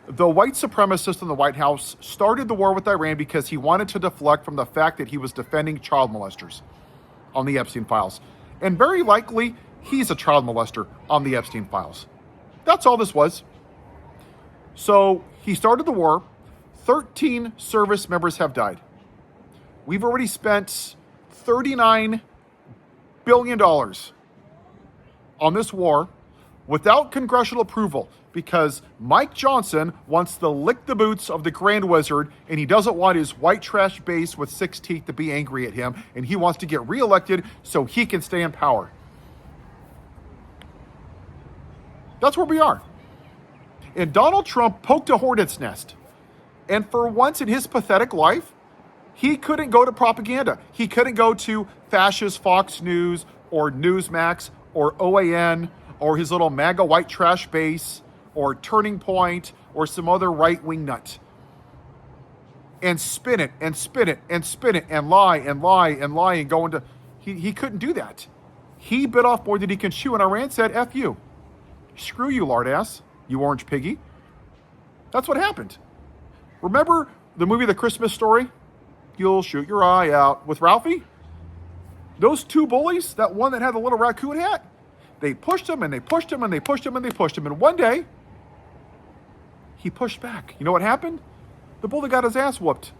The white supremacist in the White House started the war with Iran because he wanted to deflect from the fact that he was defending child molesters on the Epstein files. And very likely, he's a child molester on the Epstein files. That's all this was. So he started the war. 13 service members have died. We've already spent $39 billion on this war without congressional approval because Mike Johnson wants to lick the boots of the Grand Wizard and he doesn't want his white trash base with 6 teeth to be angry at him, and he wants to get reelected so he can stay in power. That's where we are. And Donald Trump poked a hornet's nest. And for once in his pathetic life, he couldn't go to propaganda. He couldn't go to fascist Fox News or Newsmax or OAN or his little MAGA white trash base or Turning Point or some other right-wing nut. And spin it and spin it and spin it and lie and lie and lie and go into... He couldn't do that. He bit off more than he can chew, and Iran said, F you. Screw you, lard ass, you orange piggy. That's what happened. Remember the movie The Christmas Story? You'll shoot your eye out with Ralphie? Those 2 bullies, that one that had the little raccoon hat, they pushed him and they pushed him and they pushed him and they pushed him. And one day, he pushed back. You know what happened? The bully got his ass whooped.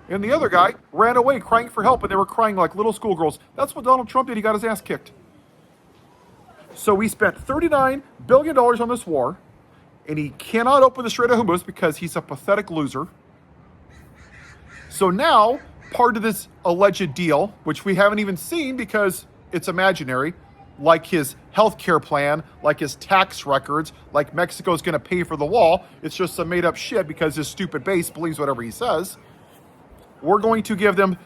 And the other guy ran away crying for help, and they were crying like little schoolgirls. That's what Donald Trump did. He got his ass kicked. So we spent $39 billion on this war, and he cannot open the Strait of Hormuz because he's a pathetic loser. So now, part of this alleged deal, which we haven't even seen because it's imaginary, like his healthcare plan, like his tax records, like Mexico's going to pay for the wall, it's just some made up shit because his stupid base believes whatever he says. We're going to give them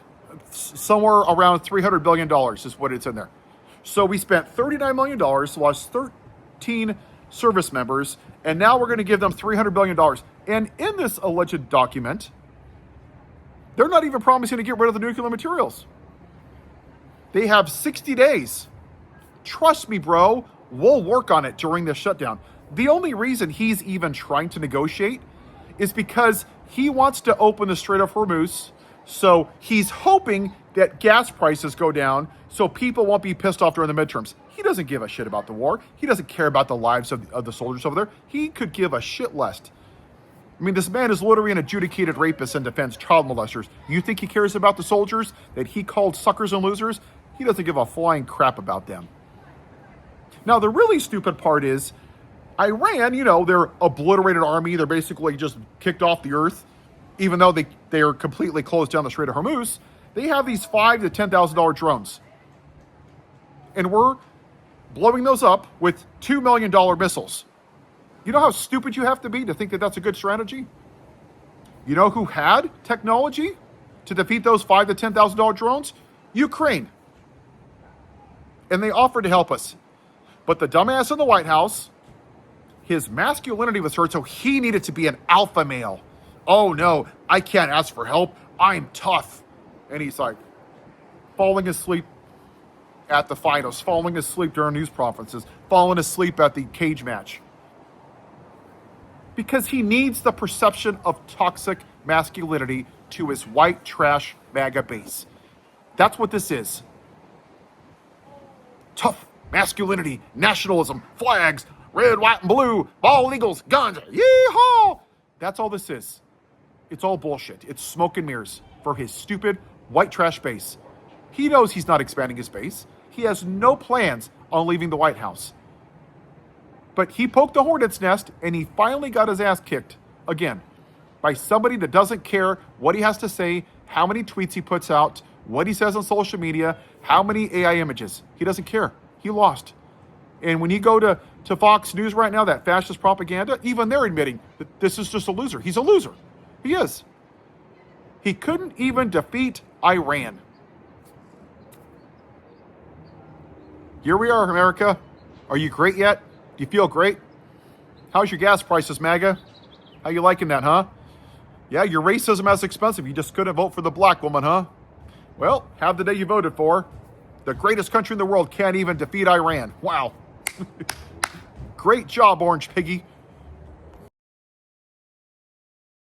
somewhere around $300 billion is what it's in there. So we spent $39 million, lost 13 service members, and now we're going to give them $300 billion. And in this alleged document, they're not even promising to get rid of the nuclear materials. They have 60 days. Trust me, bro, we'll work on it during this shutdown. The only reason he's even trying to negotiate is because he wants to open the Strait of Hormuz. So he's hoping that gas prices go down so people won't be pissed off during the midterms. He doesn't give a shit about the war. He doesn't care about the lives of the soldiers over there. He could give a shit less. I mean, this man is literally an adjudicated rapist and defends child molesters. You think he cares about the soldiers that he called suckers and losers? He doesn't give a flying crap about them. Now, the really stupid part is Iran, they're obliterated army. They're basically just kicked off the earth. Even though they are completely closed down the Strait of Hormuz, they have these $5,000 to $10,000 drones. And we're blowing those up with $2 million missiles. You know how stupid you have to be to think that that's a good strategy? You know who had technology to defeat those $5,000 to $10,000 drones? Ukraine. And they offered to help us. But the dumbass in the White House, his masculinity was hurt, so he needed to be an alpha male. Oh no, I can't ask for help. I'm tough. And he's like falling asleep at the finals, falling asleep during news conferences, falling asleep at the cage match. Because he needs the perception of toxic masculinity to his white trash MAGA base. That's what this is. Tough masculinity, nationalism, flags, red, white, and blue, bald eagles, guns, yeehaw! That's all this is. It's all bullshit. It's smoke and mirrors for his stupid white trash base. He knows he's not expanding his base. He has no plans on leaving the White House. But he poked the hornet's nest, and he finally got his ass kicked again by somebody that doesn't care what he has to say, how many tweets he puts out, what he says on social media, how many AI images. He doesn't care. He lost. And when you go to Fox News right now, that fascist propaganda, even they're admitting that this is just a loser. He's a loser. He is. He couldn't even defeat Iran. Here we are, America. Are you great yet? Do you feel great? How's your gas prices, MAGA? How you liking that, huh? Yeah, your racism is expensive. You just couldn't vote for the black woman, huh? Well, have the day you voted for. The greatest country in the world can't even defeat Iran. Wow. Great job, Orange Piggy.